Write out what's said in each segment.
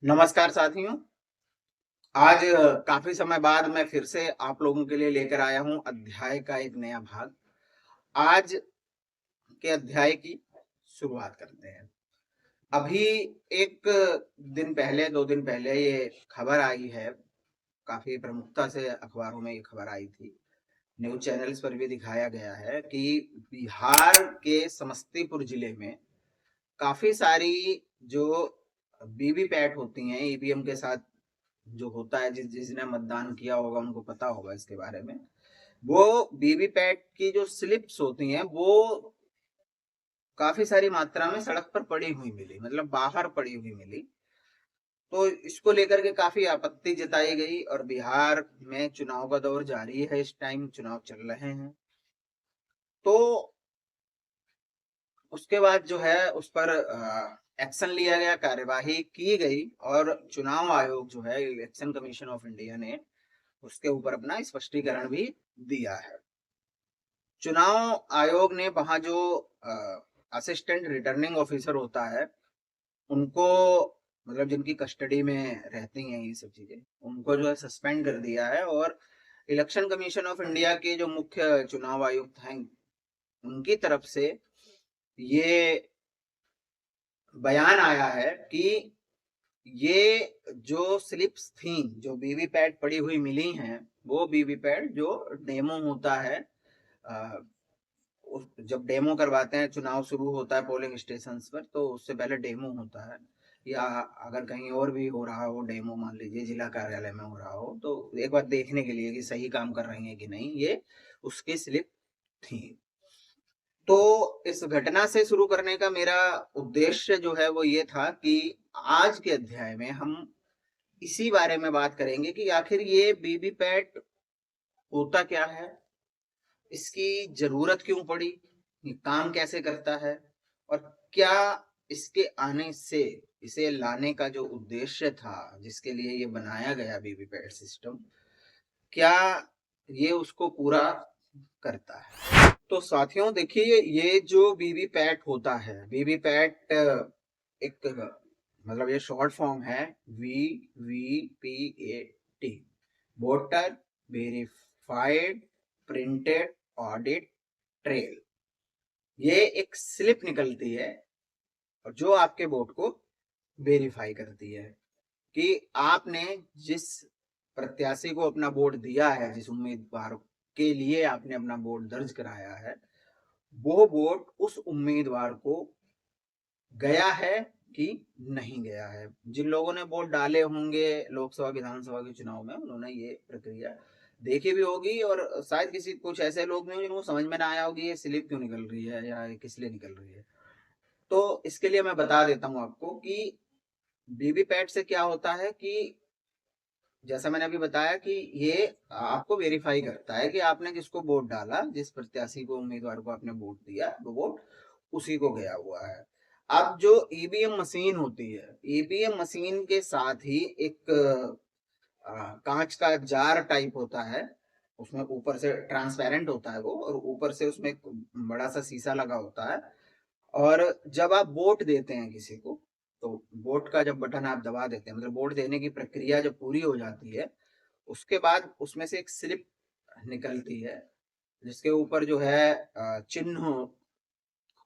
नमस्कार साथियों। आज काफी समय बाद मैं फिर से आप लोगों के लिए लेकर आया हूं अध्याय का एक नया भाग। आज के अध्याय की शुरुआत करते हैं। अभी एक दिन पहले 2 दिन पहले ये खबर आई है, काफी प्रमुखता से अखबारों में ये खबर आई थी, न्यूज चैनल्स पर भी दिखाया गया है कि बिहार के समस्तीपुर जिले में काफी सारी जो वीवीपैट होती हैं ईवीएम के साथ जो होता है, जिसने मतदान किया होगा उनको पता होगा इसके बारे में। वो वीवीपैट की जो स्लिप्स होती हैं वो काफी सारी मात्रा में सड़क पर पड़ी हुई मिली, मतलब बाहर पड़ी हुई मिली। तो इसको लेकर के काफी आपत्ति जताई गई और बिहार में चुनाव का दौर जारी है, इस टाइम चुनाव चल रहे हैं। तो उसके बाद जो है उस पर एक्शन लिया गया, कार्यवाही की गई और चुनाव आयोग जो है, इलेक्शन कमीशन ऑफ इंडिया ने उसके ऊपर अपना स्पष्टीकरण भी दिया है। चुनाव आयोग ने वहां जो असिस्टेंट रिटर्निंग ऑफिसर होता है उनको, मतलब जिनकी कस्टडी में रहती हैं ये सब चीजें, उनको जो है सस्पेंड कर दिया है। और इलेक्शन कमीशन ऑफ इंडिया के जो मुख्य चुनाव आयुक्त हैं उनकी तरफ से ये बयान आया है कि ये जो स्लिप्स थी, जो वीवीपैट पड़ी हुई मिली हैं, वो वीवीपैट जो डेमो होता है, जब डेमो करवाते हैं, चुनाव शुरू होता है पोलिंग स्टेशन पर, तो उससे पहले डेमो होता है, या अगर कहीं और भी हो रहा हो डेमो, मान लीजिए जिला कार्यालय में हो रहा हो, तो एक बार देखने के लिए कि सही काम कर रही है कि नहीं, ये उसकी स्लिप थी। तो इस घटना से शुरू करने का मेरा उद्देश्य जो है वो ये था कि आज के अध्याय में हम इसी बारे में बात करेंगे कि आखिर ये वीवीपैट होता क्या है, इसकी जरूरत क्यों पड़ी, ये काम कैसे करता है, और क्या इसके आने से, इसे लाने का जो उद्देश्य था जिसके लिए ये बनाया गया वीवीपैट सिस्टम, क्या ये उसको पूरा करता है। तो साथियों देखिए, ये जो वीवीपैट होता है, वीवीपैट एक, मतलब ये शॉर्ट फॉर्म है VVPAT, voter verified printed audit trail. ये एक स्लिप निकलती है और जो आपके वोट को वेरीफाई करती है कि आपने जिस प्रत्याशी को अपना वोट दिया है, जिस उम्मीदवार के लिए आपने अपना वोट दर्ज कराया है, वो वोट उस उम्मीदवार को गया है कि नहीं गया है। जिन लोगों ने वोट डाले होंगे लोकसभा विधानसभा के चुनाव में, उन्होंने ये प्रक्रिया देखी भी होगी, और शायद किसी कुछ ऐसे लोग भी हों जिनको समझ में ना आया होगी ये स्लिप क्यों निकल रही है या किस लिए निकल रही है। तो इसके लिए मैं बता देता हूं आपको कि वीवीपैट से क्या होता है कि, जैसा मैंने अभी बताया कि ये आपको वेरीफाई करता है कि आपने जिसको वोट डाला, जिस प्रत्याशी को, उम्मीदवार को आपने वोट दिया, वो वोट उसी को गया हुआ है। अब जो ईवीएम मशीन होती है, ईवीएम मशीन के साथ ही एक कांच का जार टाइप होता है, उसमें ऊपर से ट्रांसपेरेंट होता है वो, और ऊपर से उसमें एक बड़ा सा शीशा लगा होता है। और जब आप वोट देते हैं किसी को, तो वोट का जब बटन आप दबा देते हैं, मतलब वोट देने की प्रक्रिया जब पूरी हो जाती है, उसके बाद उसमें से एक स्लिप निकलती है जिसके ऊपर जो है चिन्ह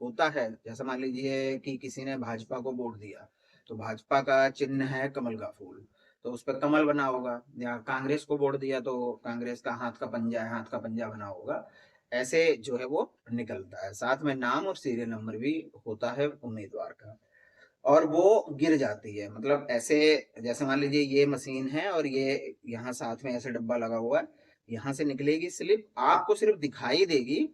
होता है। जैसे मान लीजिए कि किसी ने भाजपा को वोट दिया, तो भाजपा का चिन्ह है कमल का फूल, तो उस पर कमल बना होगा। या कांग्रेस को वोट दिया तो कांग्रेस का हाथ का पंजा है, हाथ का पंजा बना होगा। ऐसे जो है वो निकलता है, साथ में नाम और सीरियल नंबर भी होता है उम्मीदवार का। और वो गिर जाती है, मतलब ऐसे, जैसे मान लीजिए ये मशीन है और ये यहाँ साथ में ऐसे डब्बा लगा हुआ है, यहाँ से निकलेगी स्लिप, आपको सिर्फ दिखाई देगी।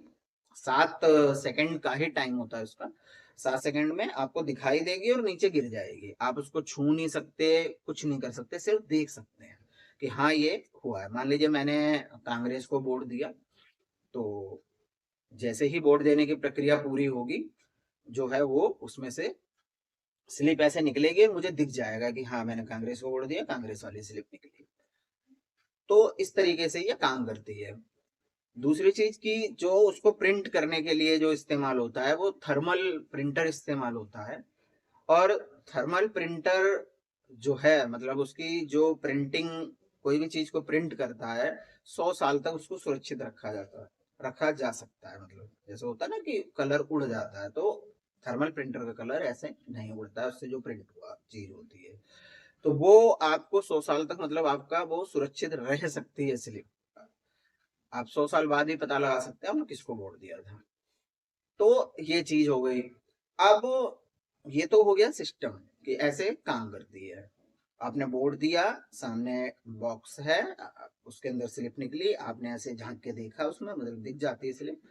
7 सेकंड का ही टाइम होता है उसका, 7 सेकंड में आपको दिखाई देगी और नीचे गिर जाएगी। आप उसको छू नहीं सकते, कुछ नहीं कर सकते, सिर्फ देख सकते हैं कि हाँ ये हुआ है। मान लीजिए मैंने कांग्रेस को वोट दिया, तो जैसे ही वोट देने की प्रक्रिया पूरी होगी, जो है वो उसमें से स्लिप ऐसे निकलेगी, मुझे दिख जाएगा कि हाँ मैंने कांग्रेस को वोट दिया, कांग्रेस वाली स्लिप निकली। तो इस तरीके से ये काम करती है। दूसरी चीज की, जो उसको प्रिंट करने के लिए जो इस्तेमाल होता है वो थर्मल प्रिंटर इस्तेमाल होता है। और थर्मल प्रिंटर जो है मतलब उसकी जो प्रिंटिंग, कोई भी चीज को प्रिंट करता है 100 साल तक उसको सुरक्षित रखा जा सकता है। मतलब जैसे होता है ना कि कलर उड़ जाता है, तो थर्मल प्रिंटर का कलर ऐसे नहीं उड़ता है, उससे जो प्रिंट हुआ चीज होती है तो वो आपको 100 साल तक मतलब आपका वो सुरक्षित रह सकती है स्लिप। आप 100 साल बाद भी पता लगा सकते हैं हमने किसको वोट दिया था। तो ये चीज हो गई। अब ये तो हो गया सिस्टम कि ऐसे काम करती है। आपने वोट दिया, सामने बॉक्स है, उसके अंदर स्लिप निकली, आपने ऐसे झांक के देखा, उसमें मतलब दिख जाती है स्लिप।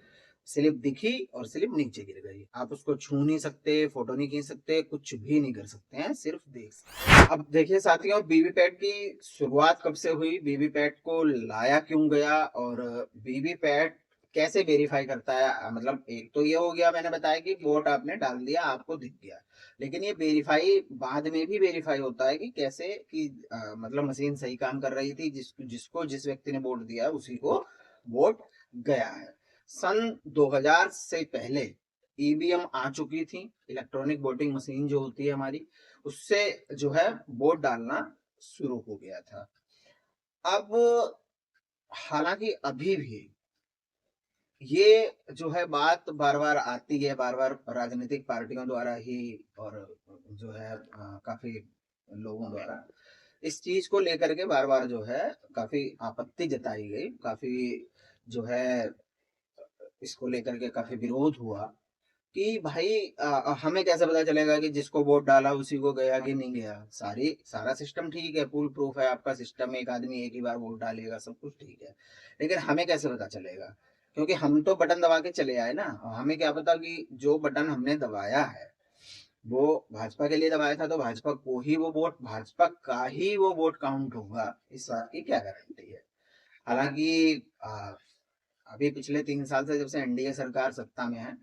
स्लिप दिखी और स्लिप नीचे गिर गई, आप उसको छू नहीं सकते, फोटो नहीं खींच सकते, कुछ भी नहीं कर सकते हैं, सिर्फ देख सकते हैं। अब देखिए साथियों, वीवीपैट की शुरुआत कब से हुई, वीवीपैट को लाया क्यों गया, और वीवीपैट कैसे वेरीफाई करता है। मतलब एक तो ये हो गया, मैंने बताया कि वोट आपने डाल दिया, आपको दिख गया, लेकिन ये वेरीफाई बाद में भी वेरीफाई होता है कि कैसे कि मतलब मशीन सही काम कर रही थी, जिस व्यक्ति ने वोट दिया उसी को वोट गया है। सन 2000 से पहले ईवीएम आ चुकी थी, इलेक्ट्रॉनिक वोटिंग मशीन जो होती है हमारी, उससे जो है वोट डालना शुरू हो गया था। अब हालांकि अभी भी ये जो है बात बार बार आती है, बार बार राजनीतिक पार्टियों द्वारा ही, और जो है काफी लोगों द्वारा इस चीज को लेकर के बार बार जो है काफी आपत्ति जताई गई, काफी जो है इसको लेकर के काफी विरोध हुआ कि भाई हमें कैसे पता चलेगा कि जिसको वोट डाला उसी को गया कि नहीं गया। सारा सिस्टम ठीक है, फुल प्रूफ है आपका सिस्टम, एक आदमी एक ही बार वोट डालेगा, सब कुछ ठीक है, लेकिन हमें कैसे पता चलेगा, क्योंकि हम तो बटन दबा के चले आए ना, और हमें क्या पता कि जो बटन हमने दबाया है वो भाजपा के लिए दबाया था, तो भाजपा को ही वो वोट, भाजपा का ही वो वोट काउंट होगा, इस बात की क्या गारंटी है। हालांकि अभी पिछले 3 साल से जब से एनडीए सरकार सत्ता में है,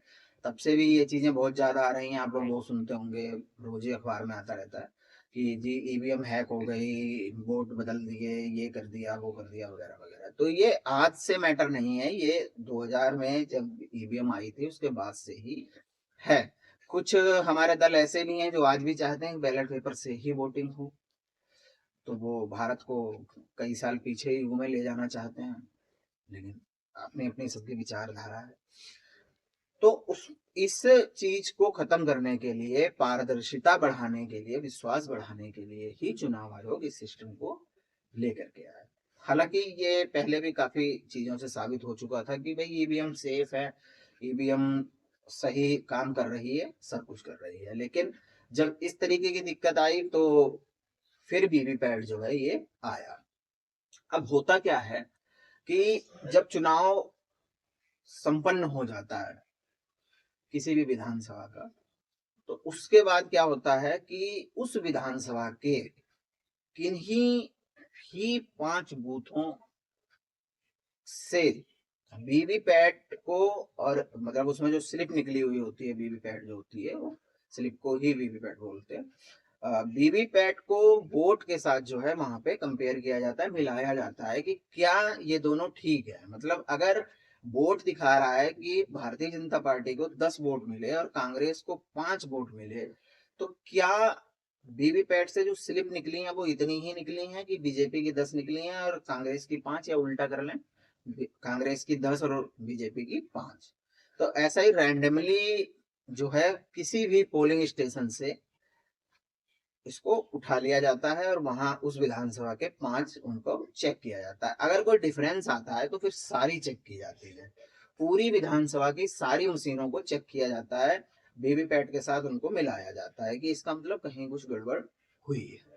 तब से भी ये चीजें बहुत ज्यादा आ रही हैं, आप लोग वो सुनते होंगे, रोज ही अखबार में आता रहता है कि जी ईवीएम हैक हो गई, वोट बदल दिए, ये कर दिया, वो कर दिया, वगैरह वगैरह। तो ये आज से मैटर नहीं है, ये 2000 में जब ईवीएम आई थी उसके बाद से ही है। कुछ हमारे दल ऐसे भी हैं जो आज भी चाहते हैं बैलेट पेपर से ही वोटिंग हो, तो वो भारत को कई साल पीछे ही घूमे ले जाना चाहते हैं, लेकिन अपनी अपनी सबकी विचारधारा है। तो उस इस चीज को खत्म करने के लिए, पारदर्शिता बढ़ाने के लिए, विश्वास बढ़ाने के लिए ही चुनाव आयोग इस सिस्टम को लेकर के आया। हालांकि ये पहले भी काफी चीजों से साबित हो चुका था कि भाई ईवीएम सेफ है, ईवीएम सही काम कर रही है, सब कुछ कर रही है, लेकिन जब इस तरीके की दिक्कत आई तो फिर वीवीपैट जो है ये आया। अब होता क्या है कि जब चुनाव संपन्न हो जाता है किसी भी विधानसभा का, तो उसके बाद क्या होता है कि उस विधानसभा के किन्हीं ही 5 बूथों से वीवीपैट को, और मतलब उसमें जो स्लिप निकली हुई होती है, वीवीपैट जो होती है वो स्लिप को ही वीवीपैट बोलते हैं, वीवीपैट को वोट के साथ जो है वहां पे कंपेयर किया जाता है, मिलाया जाता है कि क्या ये दोनों ठीक है। मतलब अगर वोट दिखा रहा है कि भारतीय जनता पार्टी को 10 वोट मिले और कांग्रेस को 5 वोट मिले, तो क्या वीवीपैट से जो स्लिप निकली है वो इतनी ही निकली है कि बीजेपी की 10 निकली हैं और कांग्रेस की 5, या उल्टा कर लें, कांग्रेस की 10 और बीजेपी की 5। तो ऐसा ही रैंडमली जो है किसी भी पोलिंग स्टेशन से इसको उठा लिया जाता है और वहां उस विधानसभा के 5 उनको चेक किया जाता है। अगर कोई डिफरेंस आता है तो फिर सारी चेक की जाती है, पूरी विधानसभा की सारी मशीनों को चेक किया जाता है, वीवीपैट के साथ उनको मिलाया जाता है कि इसका मतलब कहीं कुछ गड़बड़ हुई है।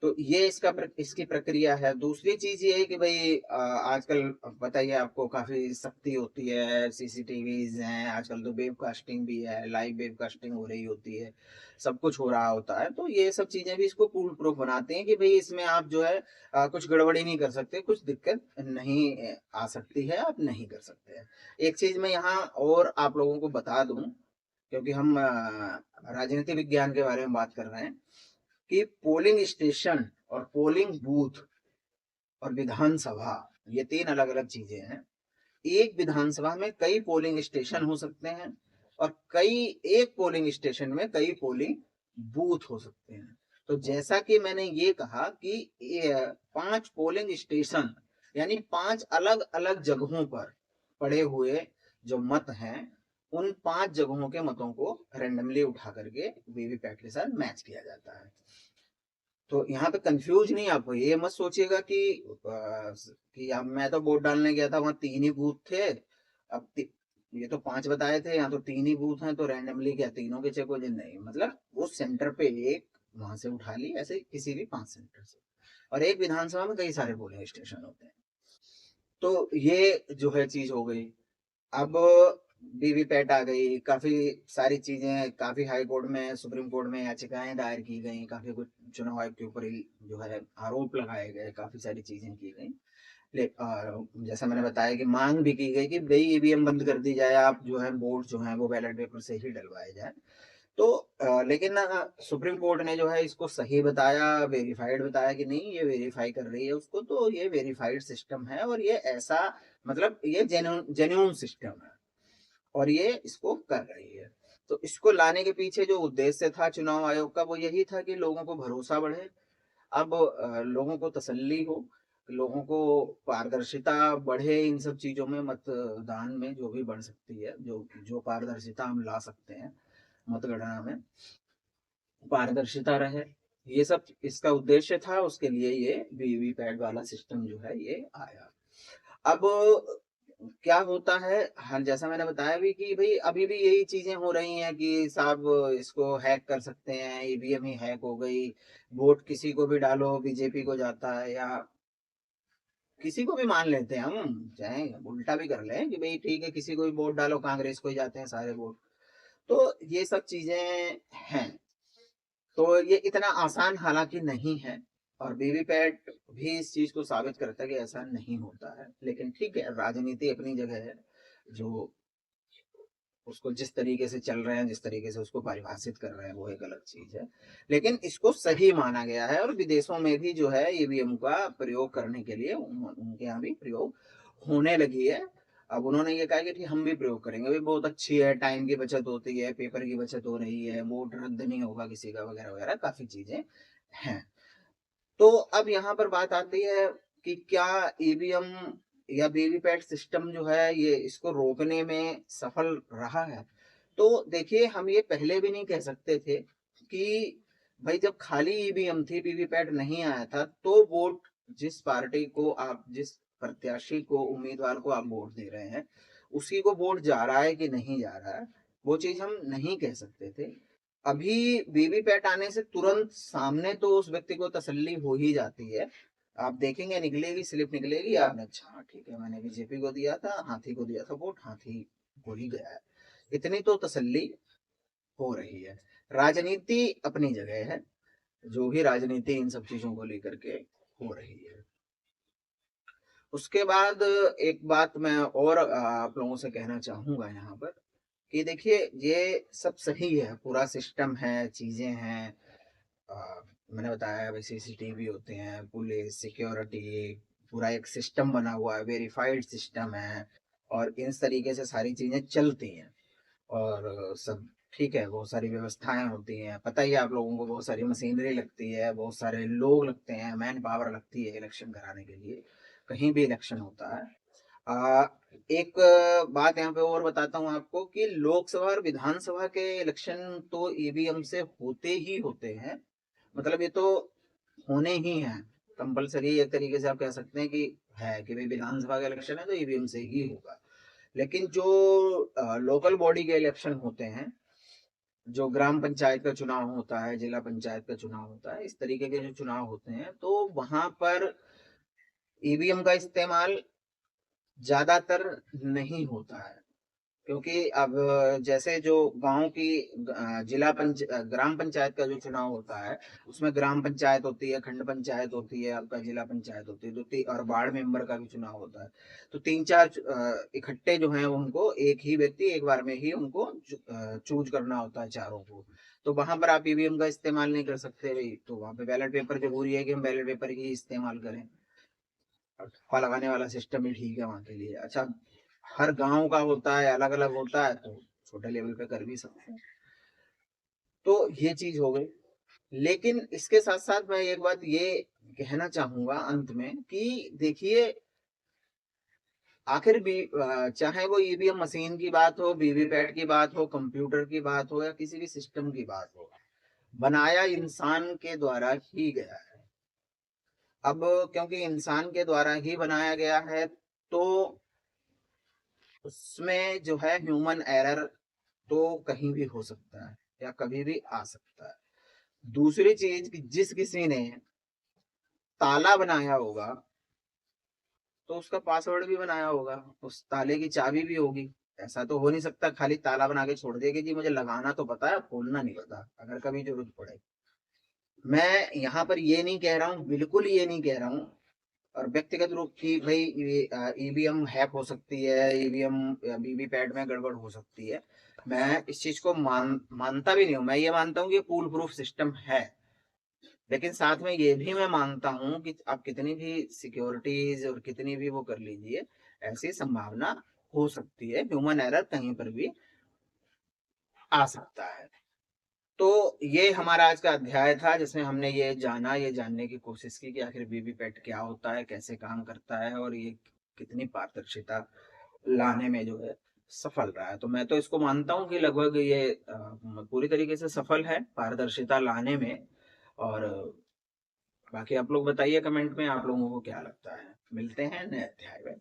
तो ये इसकी प्रक्रिया है। दूसरी चीज ये है कि भाई आजकल बताइए आपको काफी सख्ती होती है, सीसीटीवीज हैं आजकल, तो वेब कास्टिंग भी है, लाइव वेब कास्टिंग हो रही होती है, सब कुछ हो रहा होता है। तो ये सब चीजें भी इसको फूल प्रूफ बनाते हैं कि भाई इसमें आप जो है कुछ गड़बड़ी नहीं कर सकते, कुछ दिक्कत नहीं आ सकती है, आप नहीं कर सकते हैं। एक चीज मैं यहाँ और आप लोगों को बता दूं, क्योंकि हम राजनीति विज्ञान के बारे में बात कर रहे हैं, कि पोलिंग स्टेशन और पोलिंग बूथ और विधानसभा ये 3 अलग अलग चीजें हैं। एक विधानसभा में कई पोलिंग स्टेशन हो सकते हैं और कई एक पोलिंग स्टेशन में कई पोलिंग बूथ हो सकते हैं। तो जैसा कि मैंने ये कहा कि 5 पोलिंग स्टेशन यानी 5 अलग अलग जगहों पर पड़े हुए जो मत हैं, उन 5 जगहों के मतों को रेंडमली उठा करके वीवीपैट के साथ मैच किया जाता है। तो यहाँ पे कंफ्यूज नहीं, आप ये मत सोचिएगा कि अब मैं तो वोट डालने गया था, वहां 3 ही बूथ थे, अब ये तो 5 बताए थे, यहाँ तो 3 ही बूथ हैं, तो रैंडमली क्या तीनों के चेक हो जाए? नहीं, मतलब वो सेंटर पे एक वहां से उठा ली, ऐसे किसी भी 5 सेंटर से। और एक विधानसभा में कई सारे पोलिंग स्टेशन होते हैं। तो ये जो है चीज हो गई। अब वीवीपैट आ गई, काफी सारी चीजें, काफी हाई कोर्ट में, सुप्रीम कोर्ट में याचिकाएं दायर की गई, काफी कुछ चुनाव आयोग के ऊपर जो है आरोप लगाए गए, काफी सारी चीजें की गई। जैसा मैंने बताया कि मांग भी की गई कि भाई ईवीएम बंद कर दी जाए, आप जो है वोट जो है वो बैलेट पेपर से ही डलवाए जाए। तो लेकिन सुप्रीम कोर्ट ने जो है इसको सही बताया, वेरीफाइड बताया कि नहीं, ये वेरीफाई कर रही है उसको, तो ये वेरीफाइड सिस्टम है और ये ऐसा, मतलब ये जेन्युइन सिस्टम है और ये इसको कर रही है। तो इसको लाने के पीछे जो उद्देश्य था चुनाव आयोग का, वो यही था कि लोगों को भरोसा बढ़े। अब लोगों को तसल्ली हो, लोगों को पारदर्शिता बढ़े इन सब चीजों में, मतदान में जो भी बढ़ सकती है, जो जो पारदर्शिता हम ला सकते हैं मतगणना में, पारदर्शिता रहे, ये सब इसका उद्देश्य था। उसके लिए ये वीवीपैट वाला सिस्टम जो है ये आया। अब क्या होता है, हाँ, जैसा मैंने बताया भी कि भाई अभी भी यही चीजें हो रही हैं कि साहब इसको हैक कर सकते हैं, ईवीएम ही हैक हो गई, वोट किसी को भी डालो बीजेपी को जाता है, या किसी को भी मान लेते हैं हम, चाहे उल्टा भी कर लें कि भाई ठीक है किसी को भी वोट डालो, कांग्रेस को ही जाते हैं सारे वोट। तो ये सब चीजें हैं। तो ये इतना आसान हालांकि नहीं है, और वीवीपैट भी इस चीज को साबित करता है कि ऐसा नहीं होता है। लेकिन ठीक है, राजनीति अपनी जगह है, जो उसको जिस तरीके से चल रहे हैं, जिस तरीके से उसको परिभाषित कर रहे हैं, वो एक अलग चीज है। लेकिन इसको सही माना गया है, और विदेशों में भी जो है ईवीएम का प्रयोग करने के लिए उनके यहाँ भी प्रयोग होने लगी है। अब उन्होंने ये कहा कि हम भी प्रयोग करेंगे, भी बहुत अच्छी है, टाइम की बचत होती है, पेपर की बचत हो रही है, वोट रद्द नहीं होगा किसी का, वगैरह वगैरह काफी चीजें हैं। तो अब यहाँ पर बात आती है कि क्या ईवीएम या वीवीपैट सिस्टम जो है ये इसको रोकने में सफल रहा है? तो देखिए, हम ये पहले भी नहीं कह सकते थे कि भाई जब खाली ईवीएम थी, वीवीपैट नहीं आया था, तो वोट जिस पार्टी को आप, जिस प्रत्याशी को, उम्मीदवार को आप वोट दे रहे हैं, उसी को वोट जा रहा है कि नहीं जा रहा है, वो चीज हम नहीं कह सकते थे। अभी वीवीपैट आने से तुरंत सामने तो उस व्यक्ति को तसल्ली हो ही जाती है। आप देखेंगे निकलेगी, स्लिप निकलेगी, आपने अच्छा हाँ, ठीक है, मैंने बीजेपी को दिया था, हाथी को दिया था वोट, हाथी को ही गया है, इतनी तो तसल्ली हो रही है। राजनीति अपनी जगह है, जो भी राजनीति इन सब चीजों को लेकर के हो रही है। उसके बाद एक बात मैं और आप लोगों से कहना चाहूंगा यहाँ पर, कि देखिए ये सब सही है, पूरा सिस्टम है, चीजें हैं, मैंने बताया वैसे सीसीटीवी होते हैं, पुलिस, सिक्योरिटी, पूरा एक सिस्टम बना हुआ है, वेरीफाइड सिस्टम है, और इन तरीके से सारी चीजें चलती हैं। और सब ठीक है, बहुत सारी व्यवस्थाएं होती हैं, पता ही है आप लोगों को, बहुत सारी मशीनरी लगती है, बहुत सारे लोग लगते हैं, मैन पावर लगती है इलेक्शन कराने के लिए, कहीं भी इलेक्शन होता है। आ, एक बात यहाँ पे और बताता हूँ आपको कि लोकसभा और विधानसभा के इलेक्शन तो ईवीएम से होते ही होते हैं, मतलब ये तो होने ही हैं, कंपलसरी एक तरीके से आप कह सकते हैं कि है कि भाई विधानसभा का इलेक्शन है तो ईवीएम से ही होगा। लेकिन जो लोकल बॉडी के इलेक्शन होते हैं, जो ग्राम पंचायत का चुनाव होता है, जिला पंचायत का चुनाव होता है, इस तरीके के जो चुनाव होते हैं, तो वहां पर ईवीएम का इस्तेमाल ज्यादातर नहीं होता है। क्योंकि अब जैसे जो गांव की ग्राम पंचायत का जो चुनाव होता है, उसमें ग्राम पंचायत होती है, खंड पंचायत होती है, आपका जिला पंचायत होती है, और वार्ड मेंबर का भी चुनाव होता है। तो 3-4 इकट्ठे जो हैं उनको एक ही व्यक्ति एक बार में ही उनको चूज करना होता है, चारों को। तो वहां पर आप ईवीएम का इस्तेमाल नहीं कर सकते भाई, तो वहां पे बैलेट पेपर जरूरी है कि हम बैलेट पेपर ही इस्तेमाल करें। ठप्पा लगाने वाला सिस्टम ही ठीक है वहां के लिए। अच्छा, हर गांव का होता है, अलग अलग होता है, तो छोटे लेवल पे कर भी सकते हैं। तो ये चीज हो गई। लेकिन इसके साथ साथ मैं एक बात ये कहना चाहूंगा अंत में कि देखिए, आखिर भी चाहे वो ईवीएम मशीन की बात हो, वीवीपैट की बात हो, कंप्यूटर की बात हो, या किसी भी सिस्टम की बात हो, बनाया इंसान के द्वारा ही गया है। अब क्योंकि इंसान के द्वारा ही बनाया गया है, तो उसमें जो है ह्यूमन एरर तो कहीं भी हो सकता है या कभी भी आ सकता है। दूसरी चीज कि जिस किसी ने ताला बनाया होगा, तो उसका पासवर्ड भी बनाया होगा, उस ताले की चाबी भी होगी। ऐसा तो हो नहीं सकता खाली ताला बना के छोड़ देगी जी मुझे लगाना तो पता है, खोलना नहीं पता, अगर कभी जरूरत पड़े। मैं यहाँ पर ये नहीं कह रहा हूँ, बिल्कुल ये नहीं कह रहा हूँ और व्यक्तिगत रूप की भाई ईवीएम हैक हो सकती है, ईवीएम वीवीपैट में गड़बड़ हो सकती है, मैं इस चीज को मानता भी नहीं हूँ। मैं ये मानता हूँ कि फूल प्रूफ सिस्टम है, लेकिन साथ में ये भी मैं मानता हूँ कि आप कितनी भी सिक्योरिटीज और कितनी भी वो कर लीजिए, ऐसी संभावना हो सकती है, ह्यूमन एरर कहीं पर भी आ सकता है। तो ये हमारा आज का अध्याय था जिसमें हमने ये जाना, ये जानने की कोशिश की कि आखिर वीवीपैट क्या होता है, कैसे काम करता है और ये कितनी पारदर्शिता लाने में जो है सफल रहा है। तो मैं तो इसको मानता हूँ कि लगभग ये पूरी तरीके से सफल है पारदर्शिता लाने में। और बाकी आप लोग बताइए कमेंट में आप लोगों को क्या लगता है। मिलते हैं नए अध्याय में।